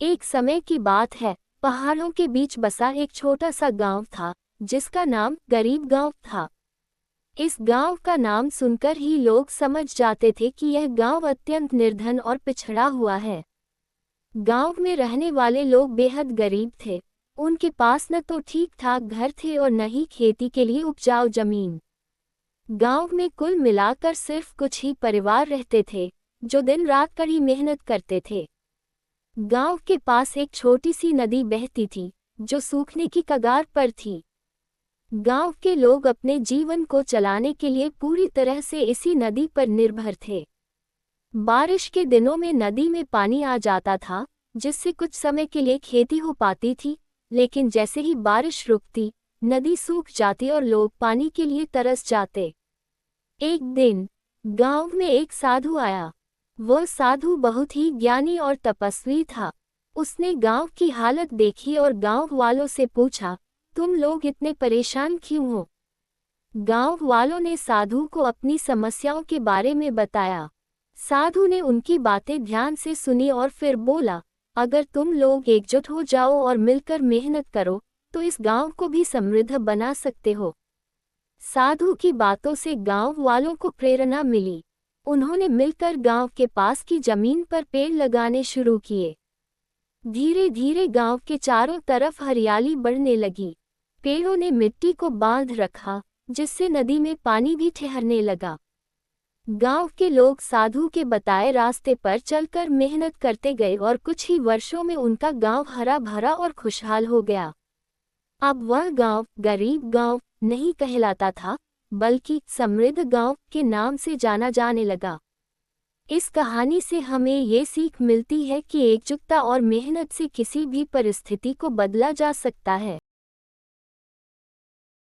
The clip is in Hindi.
एक समय की बात है, पहाड़ों के बीच बसा एक छोटा सा गांव था, जिसका नाम गरीब गांव था। इस गांव का नाम सुनकर ही लोग समझ जाते थे कि यह गांव अत्यंत निर्धन और पिछड़ा हुआ है। गांव में रहने वाले लोग बेहद गरीब थे। उनके पास न तो ठीक ठाक घर थे और न ही खेती के लिए उपजाऊ जमीन। गांव में कुल मिलाकर सिर्फ कुछ ही परिवार रहते थे, जो दिन रात कड़ी मेहनत करते थे। गांव के पास एक छोटी सी नदी बहती थी, जो सूखने की कगार पर थी। गांव के लोग अपने जीवन को चलाने के लिए पूरी तरह से इसी नदी पर निर्भर थे। बारिश के दिनों में नदी में पानी आ जाता था, जिससे कुछ समय के लिए खेती हो पाती थी, लेकिन जैसे ही बारिश रुकती, नदी सूख जाती और लोग पानी के लिए तरस जाते। एक दिन गांव में एक साधु आया। वह साधु बहुत ही ज्ञानी और तपस्वी था। उसने गांव की हालत देखी और गांव वालों से पूछा, तुम लोग इतने परेशान क्यों हो? गांव वालों ने साधु को अपनी समस्याओं के बारे में बताया। साधु ने उनकी बातें ध्यान से सुनी और फिर बोला, अगर तुम लोग एकजुट हो जाओ और मिलकर मेहनत करो, तो इस गांव को भी समृद्ध बना सकते हो। साधु की बातों से गांव वालों को प्रेरणा मिली। उन्होंने मिलकर गांव के पास की जमीन पर पेड़ लगाने शुरू किए। धीरे धीरे गांव के चारों तरफ हरियाली बढ़ने लगी। पेड़ों ने मिट्टी को बांध रखा, जिससे नदी में पानी भी ठहरने लगा। गांव के लोग साधु के बताए रास्ते पर चलकर मेहनत करते गए और कुछ ही वर्षों में उनका गांव हरा भरा और खुशहाल हो गया। अब वह गांव गरीब गांव नहीं कहलाता था, बल्कि समृद्ध गांव के नाम से जाना जाने लगा। इस कहानी से हमें ये सीख मिलती है कि एकजुटता और मेहनत से किसी भी परिस्थिति को बदला जा सकता है।